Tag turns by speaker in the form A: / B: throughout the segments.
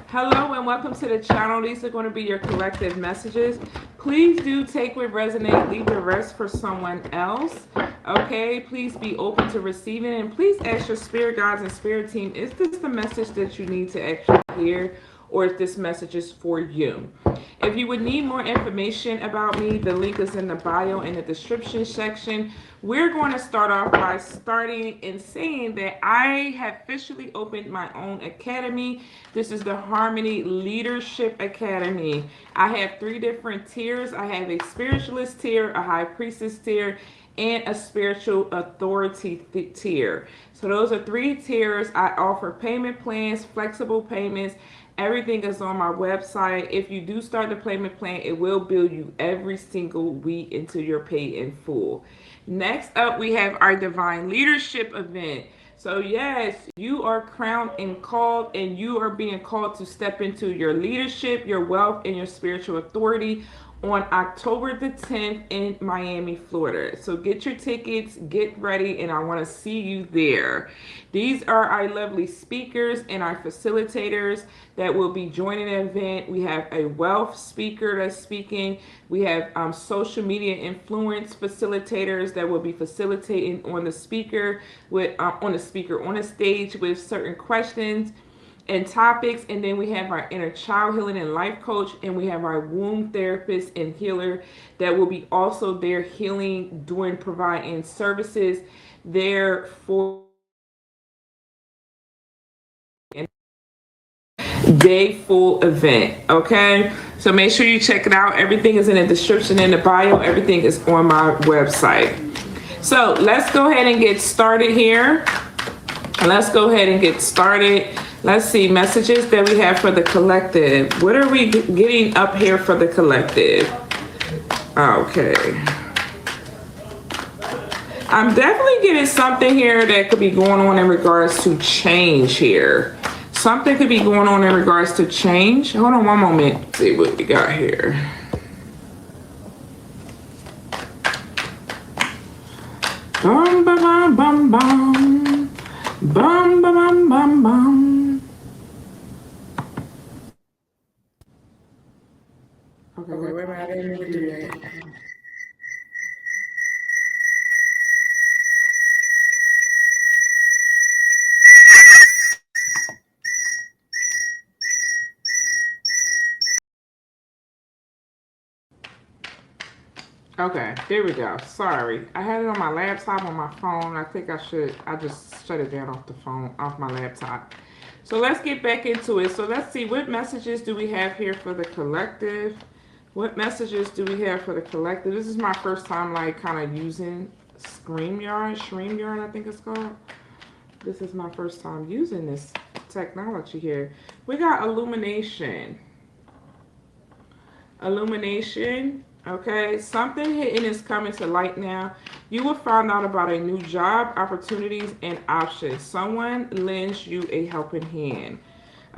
A: Hello and welcome to the channel. These are going to be your collective messages. Please do take what resonate, leave the rest for someone else. Okay, please be open to receiving, and please ask your spirit guides and spirit team, is this the message that you need to actually hear, or if this message is for you? If you would need more information about me, the link is in the bio in the description section. We're going to start off by starting and saying that I have officially opened my own academy. This is the Harmony Leadership Academy. I have 3 different tiers. I have a spiritualist tier, a high priestess tier, and a spiritual authority tier. So those are 3 tiers. I offer payment plans, flexible payments. Everything is on my website. If you do start the payment plan, it will bill you every single week until you're paid in full. Next up, we have our Divine Leadership event. So yes, you are crowned and called, and you are being called to step into your leadership, your wealth, and your spiritual authority on October the 10th in Miami, Florida. So get your tickets, get ready, and I want to see you there. These are our lovely speakers and our facilitators that will be joining the event. We have a wealth speaker that's speaking. We have social media influence facilitators that will be facilitating on the speaker on the stage with certain questions and topics. And then we have our inner child healing and life coach, and we have our womb therapist and healer that will be also there healing, providing services there for day full event. Okay, so make sure you check it out. Everything is in the description, in the bio. Everything is on my website. So let's go ahead and get started here. Let's see, messages that we have for the collective. What are we getting up here for the collective? Okay. I'm definitely getting something here that could be going on in regards to change here. Something could be going on in regards to change. Hold on one moment. Let's see what we got here. Bum, ba, bum, bum, bum. Bum, ba, bum, bum, bum. Okay, wait a minute. I didn't mean to do that. Okay, there we go. Sorry. I had it on my laptop, on my phone. I think I just shut it down off my laptop. So let's get back into it. So let's see, what messages do we have here for the collective? What messages do we have for the collective? This is my first time like kind of using StreamYard, I think it's called. This is my first time using this technology here. We got illumination. Okay, something hidden is coming to light now. You will find out about a new job, opportunities, and options. Someone lends you a helping hand.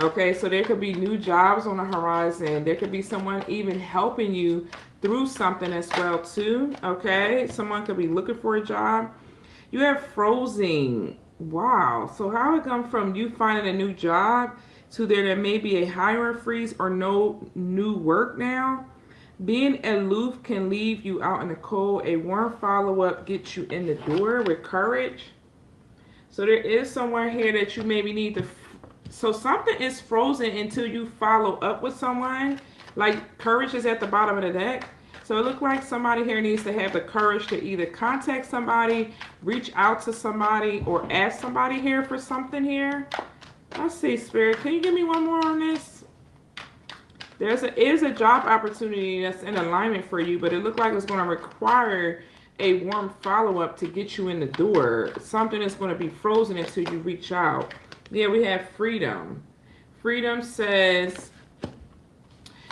A: Okay, so there could be new jobs on the horizon. There could be someone even helping you through something as well too. Okay, someone could be looking for a job. You have frozen. Wow. So how it come from you finding a new job to there may be a hiring freeze or no new work now? Being aloof can leave you out in the cold. A warm follow-up gets you in the door with courage. So there is someone here that you maybe need to... So something is frozen until you follow up with someone. Like courage is at the bottom of the deck. So it looks like somebody here needs to have the courage to either contact somebody, reach out to somebody, or ask somebody here for something here. Let's see, Spirit. Can you give me one more on this? There is a job opportunity that's in alignment for you, but it looks like it's going to require a warm follow-up to get you in the door. Something is going to be frozen until you reach out. Yeah, we have freedom. Freedom says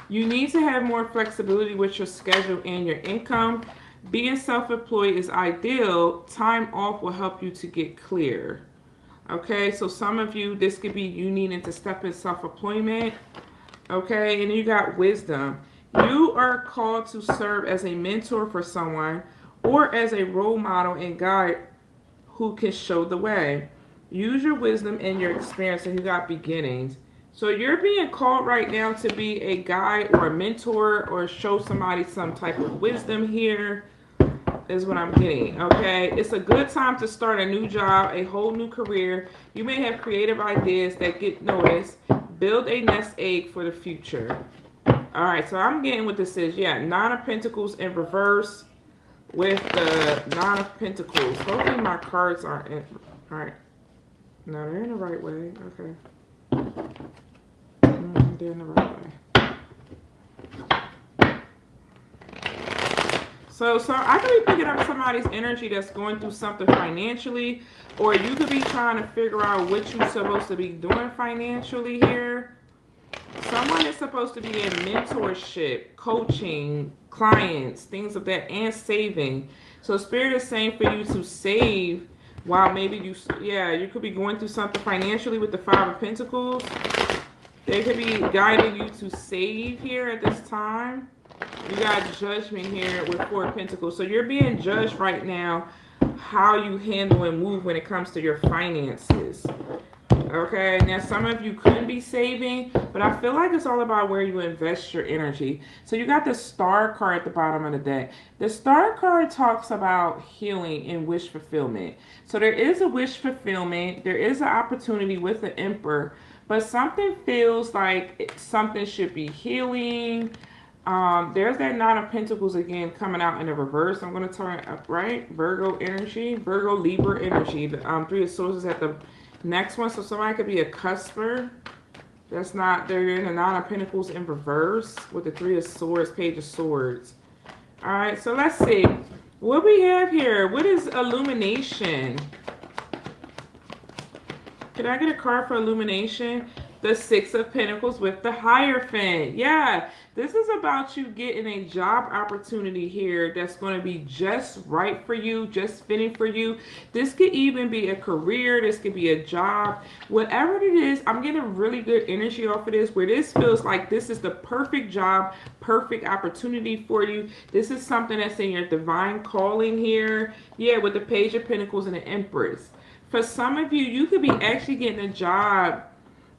A: you need to have more flexibility with your schedule and your income. Being self-employed is ideal. Time off will help you to get clear. Okay, so some of you, this could be you needing to step in self-employment. Okay, and you got wisdom. You are called to serve as a mentor for someone or as a role model and guide who can show the way. Use your wisdom and your experience, and you got beginnings. So you're being called right now to be a guide or a mentor or show somebody some type of wisdom here is what I'm getting, okay? It's a good time to start a new job, a whole new career. You may have creative ideas that get noticed. Build a nest egg for the future. All right, so I'm getting what this is. Yeah, Nine of Pentacles in reverse with the Nine of Pentacles. Hopefully my cards aren't in. All right. No, they're in the right way. Okay. They're in the right way. So I could be picking up somebody's energy that's going through something financially, or you could be trying to figure out what you're supposed to be doing financially here. Someone is supposed to be in mentorship, coaching, clients, things of that, and saving. So Spirit is saying for you to save while maybe you could be going through something financially with the Five of Pentacles. They could be guiding you to save here at this time. You got Judgment here with Four of Pentacles. So you're being judged right now how you handle and move when it comes to your finances. Okay, now some of you could be saving, but I feel like it's all about where you invest your energy. So you got the Star card at the bottom of the deck. The Star card talks about healing and wish fulfillment. So there is a wish fulfillment. There is an opportunity with the Emperor, but something feels like something should be healing. There's that Nine of Pentacles again coming out in the reverse. I'm going to turn it up, right? Virgo energy, Virgo, Libra energy. The Three of Swords is at the next one. So somebody could be a cusper. That's not, they're in the Nine of Pentacles in reverse with the Three of Swords, Page of Swords. All right, so let's see. What we have here, what is illumination? Can I get a card for illumination? The Six of Pentacles with the Hierophant. Yeah, this is about you getting a job opportunity here that's going to be just right for you, just fitting for you. This could even be a career. This could be a job. Whatever it is, I'm getting really good energy off of this, where this feels like this is the perfect job, perfect opportunity for you. This is something that's in your divine calling here. Yeah, with the Page of Pentacles and the Empress. For some of you, you could be actually getting a job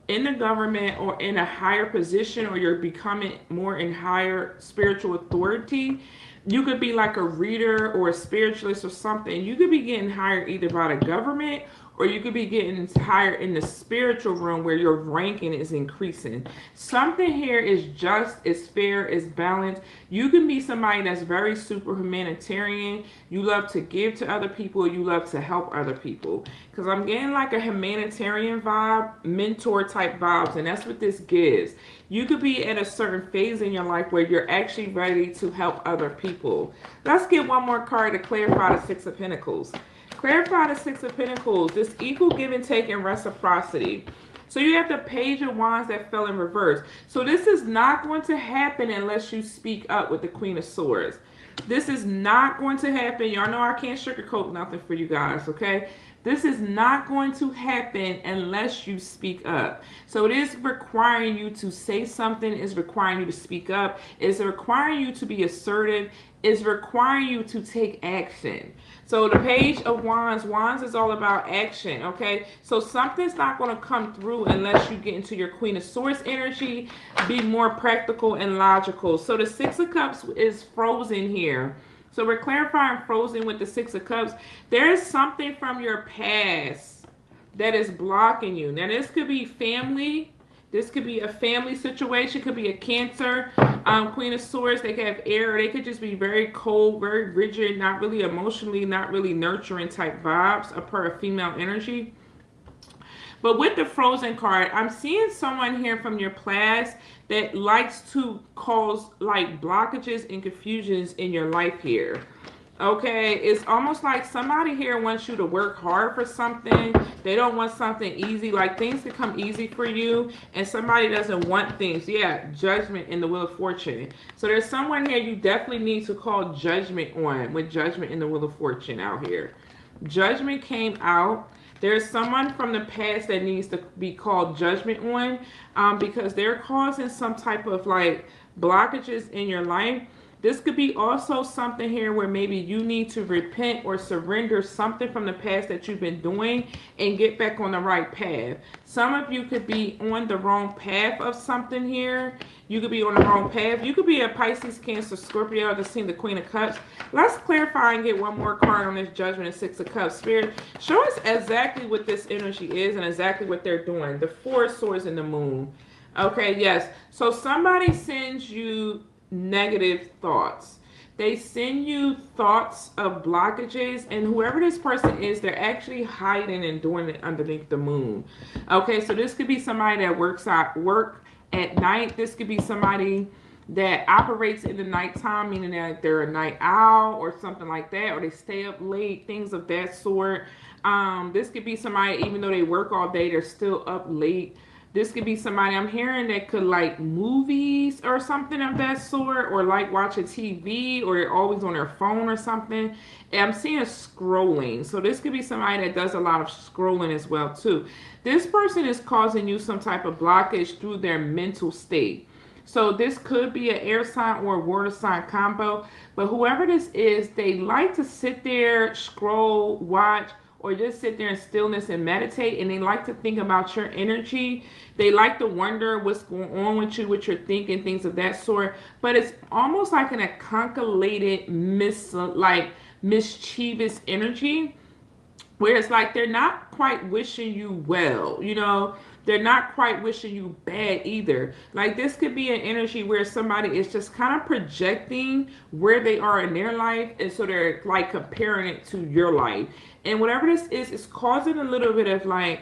A: in the government or in a higher position, or you're becoming more in higher spiritual authority. You could be like a reader or a spiritualist or something. You could be getting hired either by the government, or you could be getting hired in the spiritual realm where your ranking is increasing. Something here is just, is fair, is balanced. You can be somebody that's very super humanitarian. You love to give to other people. You love to help other people. Because I'm getting like a humanitarian vibe, mentor type vibes, and that's what this gives. You could be at a certain phase in your life where you're actually ready to help other people. Let's get one more card to clarify the Six of Pentacles. Clarify the Six of Pentacles, this equal give and take and reciprocity. So you have the Page of Wands that fell in reverse. So this is not going to happen unless you speak up with the Queen of Swords. This is not going to happen. Y'all know I can't sugarcoat nothing for you guys, okay? This is not going to happen unless you speak up. So it is requiring you to say something. It's requiring you to speak up. It's requiring you to be assertive. It's requiring you to take action. So the Page of Wands, Wands is all about action, okay? So something's not going to come through unless you get into your Queen of Swords energy, be more practical and logical. So the Six of Cups is frozen here. So we're clarifying frozen with the Six of Cups. There is something from your past that is blocking you. Now this could be family. This could be a family situation. Could be a Cancer, Queen of Swords. They could have air. Or they could just be very cold, very rigid, not really emotionally, not really nurturing type vibes of female energy. But with the Frozen card, I'm seeing someone here from your past that likes to cause like blockages and confusions in your life here. Okay, it's almost like somebody here wants you to work hard for something. They don't want something easy, like things to come easy for you, and somebody doesn't want things. Yeah, Judgment in the Wheel of Fortune. So there's someone here you definitely need to call Judgment on with Judgment in the Wheel of Fortune out here. Judgment came out. There's someone from the past that needs to be called Judgment on because they're causing some type of like blockages in your life. This could be also something here where maybe you need to repent or surrender something from the past that you've been doing and get back on the right path. Some of you could be on the wrong path of something here. You could be on the wrong path. You could be a Pisces, Cancer, Scorpio. I just seen the Queen of Cups. Let's clarify and get one more card on this Judgment and Six of Cups. Spirit, show us exactly what this energy is and exactly what they're doing. The Four of Swords and the Moon. Okay, yes. So somebody sends you negative thoughts. They send you thoughts of blockages, and whoever this person is, they're actually hiding and doing it underneath the moon. Okay, so this could be somebody that work at night. This could be somebody that operates in the nighttime, meaning that they're a night owl or something like that, or they stay up late, things of that sort. This could be somebody, even though they work all day, they're still up late. This could be somebody I'm hearing that could like movies or something of that sort, or like watching TV, or they're always on their phone or something. And I'm seeing scrolling. So this could be somebody that does a lot of scrolling as well too. This person is causing you some type of blockage through their mental state. So this could be an air sign or a water sign combo. But whoever this is, they like to sit there, scroll, watch, or just sit there in stillness and meditate, and they like to think about your energy. They like to wonder what's going on with you, what you're thinking, things of that sort. But it's almost like an calculated, mischievous energy, where it's like they're not quite wishing you well, you know. They're not quite wishing you bad either. Like this could be an energy where somebody is just kind of projecting where they are in their life, and so they're like comparing it to your life. And whatever this is, it's causing a little bit of like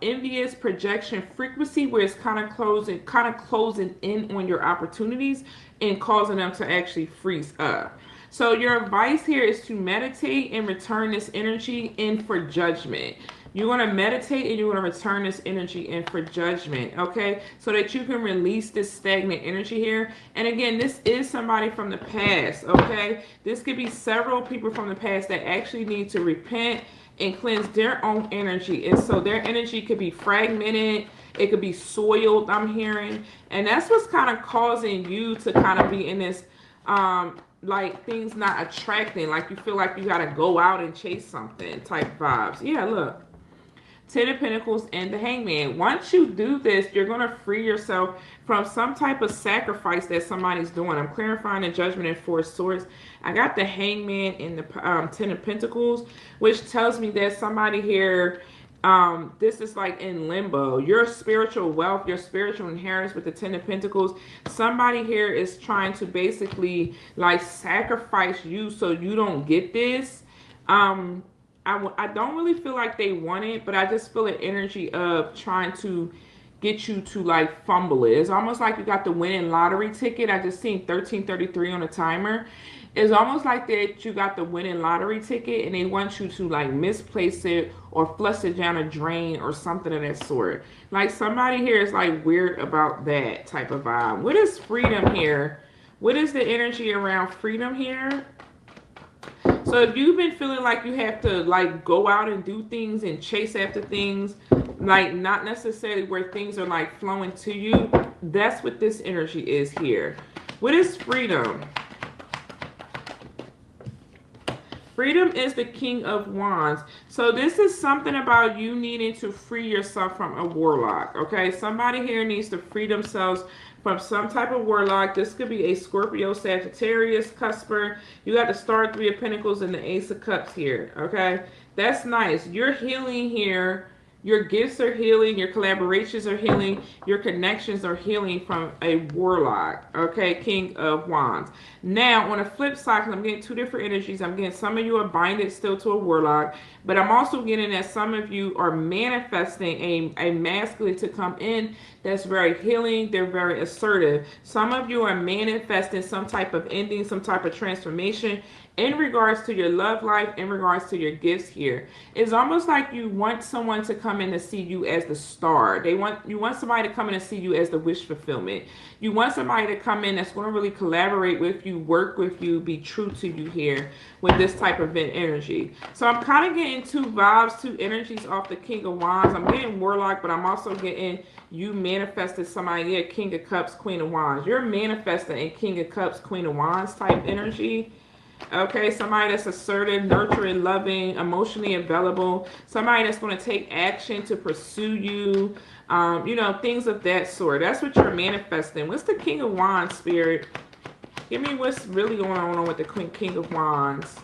A: envious projection frequency, where it's kind of closing in on your opportunities and causing them to actually freeze up. So your advice here is to meditate and return this energy in for judgment. You're going to meditate and you're going to return this energy in for judgment, okay? So that you can release this stagnant energy here. And again, this is somebody from the past, okay? This could be several people from the past that actually need to repent and cleanse their own energy. And so their energy could be fragmented. It could be soiled, I'm hearing. And that's what's kind of causing you to kind of be in this, like things not attracting. Like you feel like you got to go out and chase something type vibes. Yeah, look. Ten of Pentacles and the Hangman. Once you do this, you're going to free yourself from some type of sacrifice that somebody's doing. I'm clarifying the Judgment and Four of Swords. I got the Hangman and the Ten of Pentacles, which tells me that somebody here, this is like in limbo. Your spiritual wealth, your spiritual inheritance with the Ten of Pentacles. Somebody here is trying to basically like sacrifice you so you don't get this. I don't really feel like they want it, but I just feel an energy of trying to get you to like fumble it. It's almost like you got the winning lottery ticket. I just seen 1333 on the timer. It's almost like that you got the winning lottery ticket and they want you to like misplace it or flush it down a drain or something of that sort. Like somebody here is like weird about that type of vibe. What is freedom here? What is the energy around freedom here? So if you've been feeling like you have to like go out and do things and chase after things, like not necessarily where things are like flowing to you, that's what this energy is here. What is freedom? Freedom is the King of Wands. So this is something about you needing to free yourself from a warlock, okay? Somebody here needs to free themselves from some type of warlock. This could be a Scorpio, Sagittarius, Cusper. You got the Star, Three of Pentacles, and the Ace of Cups here, okay? That's nice. You're healing here. Your gifts are healing. Your collaborations are healing. Your connections are healing from a warlock, okay? King of Wands. Now, on the flip side, because I'm getting two different energies. I'm getting some of you are binded still to a warlock, but I'm also getting that some of you are manifesting a masculine to come in that's very healing. They're very assertive. Some of you are manifesting some type of ending, some type of transformation, in regards to your love life, in regards to your gifts here. It's almost like you want someone to come in to see you as the star. You want somebody to come in and see you as the wish fulfillment. You want somebody to come in that's going to really collaborate with you, work with you, be true to you here with this type of energy. So I'm kind of getting two vibes, two energies off the King of Wands. I'm getting Warlock, but I'm also getting you manifested somebody. Yeah, King of Cups, Queen of Wands. You're manifesting a King of Cups, Queen of Wands type energy. Okay, somebody that's assertive, nurturing, loving, emotionally available. Somebody that's going to take action to pursue you. You know, things of that sort. That's what you're manifesting. What's the King of Wands, Spirit? Give me what's really going on with the King of Wands.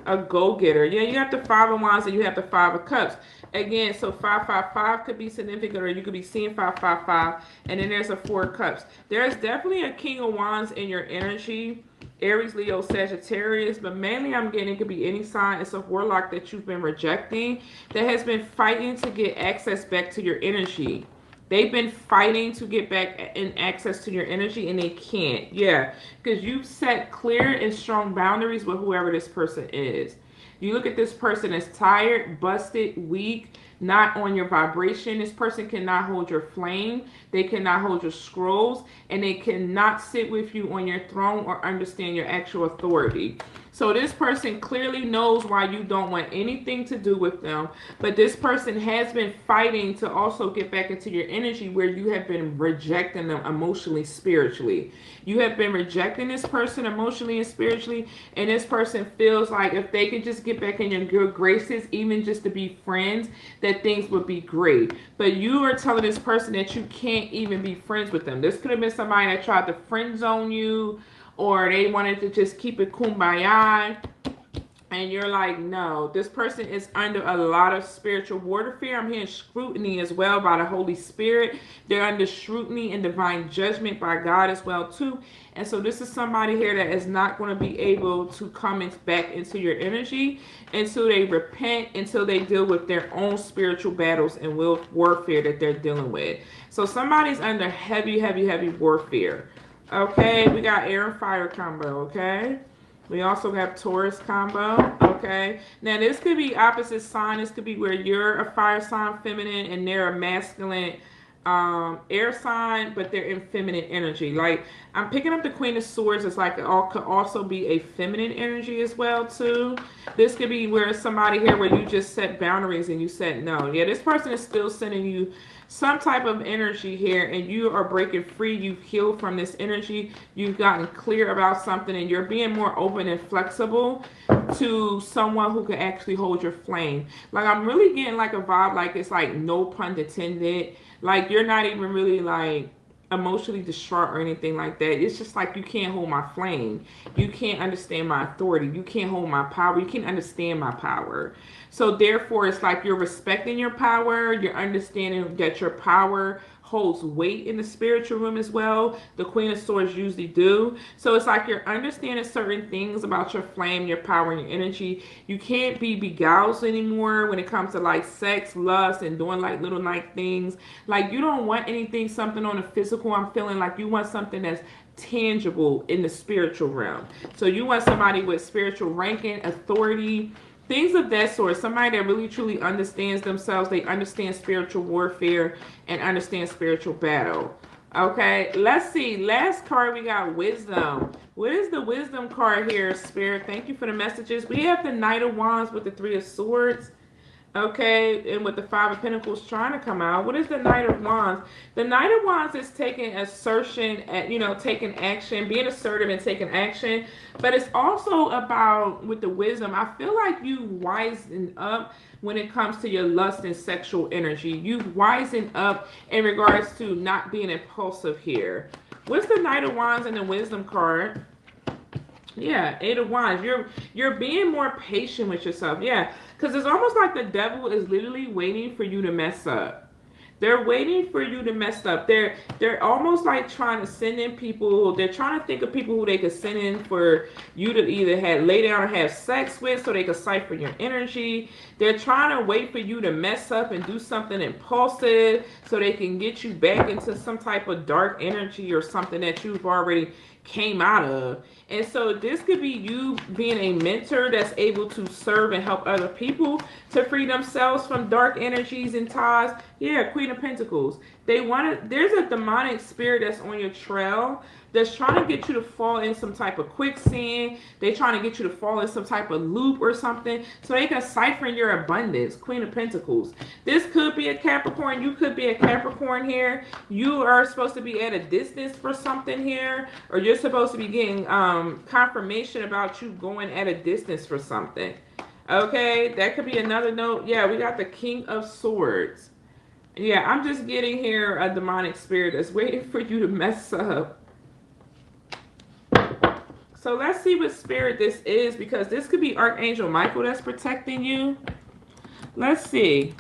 A: A go-getter. Yeah, you have the Five of Wands and you have the Five of Cups. Again, so 555 could be significant, or you could be seeing 555, and then there's a Four of Cups. There's definitely a King of Wands in your energy. Aries, Leo, Sagittarius, but mainly I'm getting it could be any sign. It's a Warlock that you've been rejecting, that has been fighting to get access back to your energy. They've been fighting to get back and access to your energy, and they can't. Yeah, because you've set clear and strong boundaries with whoever this person is. You look at this person as tired, busted, weak, not on your vibration. This person cannot hold your flame. They cannot hold your scrolls, and they cannot sit with you on your throne or understand your actual authority. So this person clearly knows why you don't want anything to do with them, but this person has been fighting to also get back into your energy, where you have been rejecting them emotionally, spiritually. You have been rejecting this person emotionally and spiritually, and this person feels like if they could just get back in your good graces, even just to be friends, that things would be great. But you are telling this person that you can't even be friends with them. This could have been somebody that tried to friend zone you, or they wanted to just keep it kumbaya, and you're like, no. This person is under a lot of spiritual warfare. I'm hearing scrutiny as well by the Holy Spirit. They're under scrutiny and divine judgment by God as well too. And so this is somebody here that is not going to be able to come back into your energy until they repent, until they deal with their own spiritual battles and warfare that they're dealing with. So somebody's under heavy, heavy, heavy warfare. Okay, we got air and fire combo, okay? We also have Taurus combo, okay? Now, this could be opposite sign. This could be where you're a fire sign, feminine, and they're a masculine air sign, but they're in feminine energy. Like, I'm picking up the Queen of Swords. It's like it could also be a feminine energy as well, too. This could be where somebody here where you just set boundaries and you said no. Yeah, this person is still sending you some type of energy here, and you are breaking free. You've healed from this energy. You've gotten clear about something, and you're being more open and flexible to someone who can actually hold your flame. Like, I'm really getting like a vibe, like it's like no pun intended. Like, you're not even really like emotionally distraught or anything like that. It's just like, you can't hold my flame. You can't understand my authority. You can't hold my power. You can't understand my power. So therefore, it's like you're respecting your power. You're understanding that your power holds weight in the spiritual realm as well. The Queen of Swords usually do. So it's like you're understanding certain things about your flame, your power, and your energy. You can't be beguiled anymore when it comes to like sex, lust, and doing like little night things. Like, you don't want anything, something on the physical. I'm feeling like you want something that's tangible in the spiritual realm. So you want somebody with spiritual ranking, authority, things of that sort. Somebody that really truly understands themselves. They understand spiritual warfare and understand spiritual battle. Okay, let's see. Last card, we got Wisdom. What is the Wisdom card here, Spirit? Thank you for the messages. We have the Knight of Wands with the Three of Swords. Okay, and with the Five of Pentacles trying to come out. What is the Knight of Wands? The Knight of Wands is taking assertion, taking action, being assertive and taking action. But it's also about, with the Wisdom, I feel like you wisen up when it comes to your lust and sexual energy. You've wisened up in regards to not being impulsive here. What's the Knight of Wands and the Wisdom card? Yeah, Eight of Wands. You're being more patient with yourself. Yeah, because it's almost like the devil is literally waiting for you to mess up. They're waiting for you to mess up. They're almost like trying to send in people. They're trying to think of people who they could send in for you to either lay down or have sex with, so they could cipher your energy. They're trying to wait for you to mess up and do something impulsive so they can get you back into some type of dark energy or something that you've already came out of. And so this could be you being a mentor that's able to serve and help other people to free themselves from dark energies and ties. Yeah, Queen of Pentacles. There's a demonic spirit that's on your trail that's trying to get you to fall in some type of quicksand. They're trying to get you to fall in some type of loop or something so they can siphon your abundance. Queen of Pentacles. This could be a Capricorn. You could be a Capricorn here. You are supposed to be at a distance for something here, or you're supposed to be getting confirmation about you going at a distance for something. Okay, that could be another note. Yeah, we got the King of Swords. Yeah, I'm just getting here a demonic spirit that's waiting for you to mess up. So let's see what spirit this is, because this could be Archangel Michael that's protecting you. Let's see.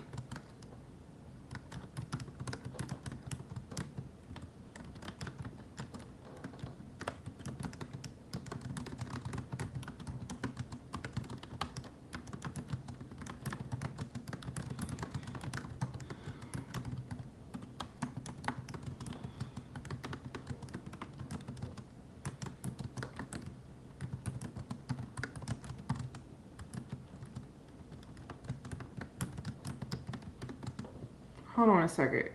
A: Hold on a second.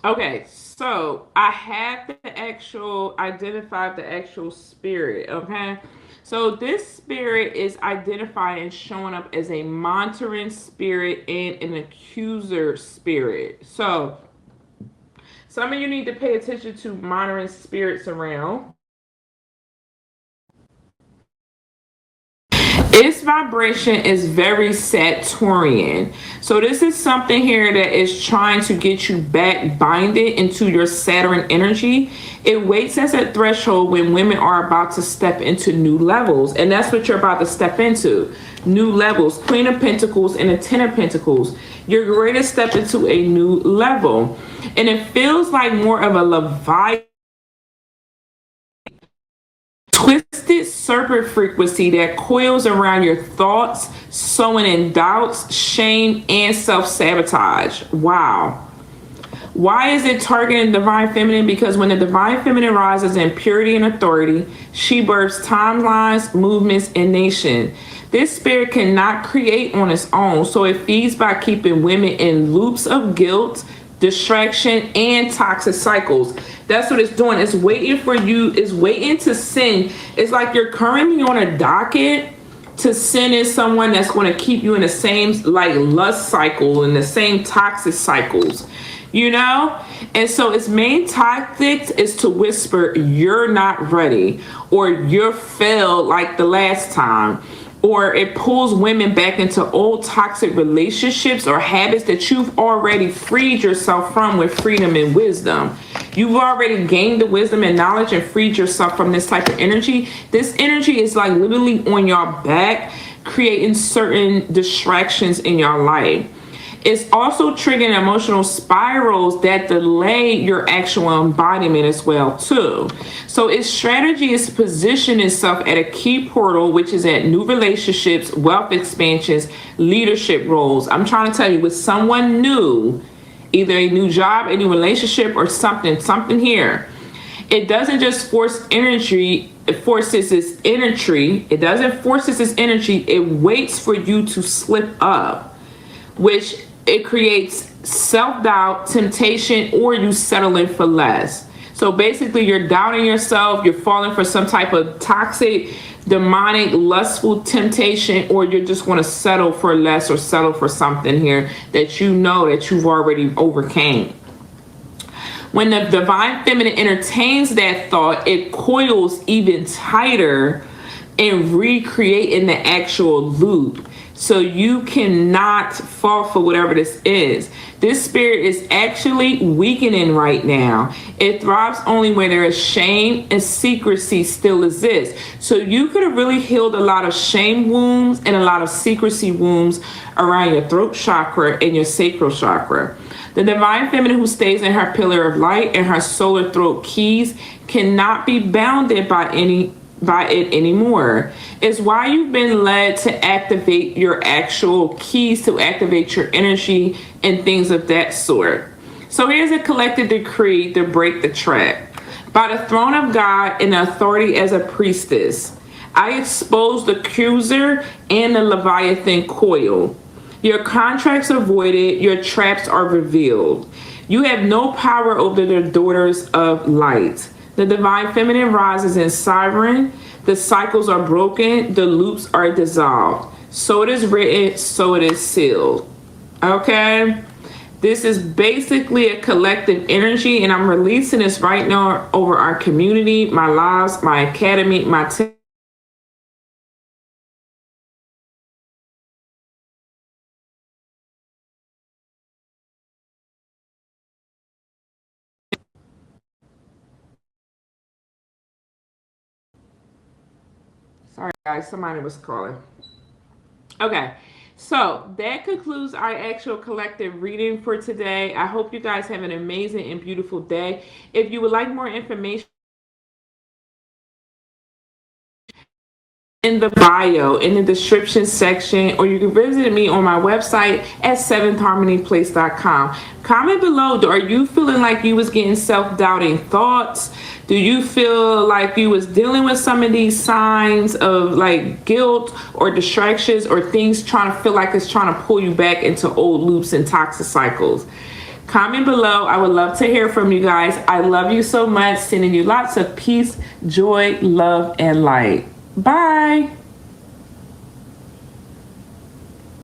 A: Okay, so I have the actual, identified the actual spirit, okay? So this spirit is identified and showing up as a monitoring spirit and an accuser spirit. So some of you need to pay attention to monitoring spirits around. Its vibration is very Saturnian. So this is something here that is trying to get you back binded into your Saturn energy. It waits as a threshold when women are about to step into new levels. And that's what you're about to step into. New levels. Queen of Pentacles and a Ten of Pentacles. You're ready to step into a new level. And it feels like more of a Leviathan, twisted serpent frequency that coils around your thoughts, sowing in doubts, shame, and self-sabotage. Wow. Why is it targeting divine feminine? Because when the divine feminine rises in purity and authority, she births timelines, movements, and nation. This spirit cannot create on its own, so it feeds by keeping women in loops of guilt, distraction, and toxic cycles. That's what it's doing. It's waiting for you. It's waiting to send. It's like you're currently on a docket to send in someone that's going to keep you in the same like lust cycle and the same toxic cycles, you know? And so its main tactics is to whisper, you're not ready, or you're failed like the last time. Or it pulls women back into old toxic relationships or habits that you've already freed yourself from with freedom and wisdom. You've already gained the wisdom and knowledge and freed yourself from this type of energy. This energy is like literally on your back, creating certain distractions in your life. It's also triggering emotional spirals that delay your actual embodiment as well, too. So its strategy is to position itself at a key portal, which is at new relationships, wealth expansions, leadership roles. I'm trying to tell you, with someone new, either a new job, a new relationship, or something here. It doesn't just force energy, it forces its energy. It doesn't force its energy. It waits for you to slip up, which it creates self-doubt, temptation, or you settling for less. So basically you're doubting yourself, you're falling for some type of toxic, demonic, lustful temptation, or you're just going to settle for less or settle for something here that you know that you've already overcame. When the divine feminine entertains that thought, it coils even tighter and recreating the actual loop. So you cannot fall for whatever this is. This spirit is actually weakening right now. It thrives only where there is shame and secrecy still exists. So you could have really healed a lot of shame wounds and a lot of secrecy wounds around your throat chakra and your sacral chakra. The divine feminine who stays in her pillar of light and her solar throat keys cannot be bounded by it anymore. It's why you've been led to activate your actual keys, to activate your energy and things of that sort. So here's a collective decree to break the trap. By the throne of God and authority as a priestess, I expose the accuser and the Leviathan coil. Your contracts are voided, your traps are revealed. You have no power over the daughters of light. The divine feminine rises in sovereign. The cycles are broken, the loops are dissolved. So it is written, so it is sealed. Okay? This is basically a collective energy, and I'm releasing this right now over our community, my lives, my academy, my team. Sorry, guys, somebody was calling. Okay, so that concludes our actual collective reading for today. I hope you guys have an amazing and beautiful day. If you would like more information, in the bio, in the description section, or you can visit me on my website at seventhharmonyplace.com. Comment below, are you feeling like you was getting self-doubting thoughts? Do you feel like you was dealing with some of these signs of like guilt or distractions or things trying to feel like it's trying to pull you back into old loops and toxic cycles? Comment below. I would love to hear from you guys. I love you so much. Sending you lots of peace, joy, love, and light. Bye.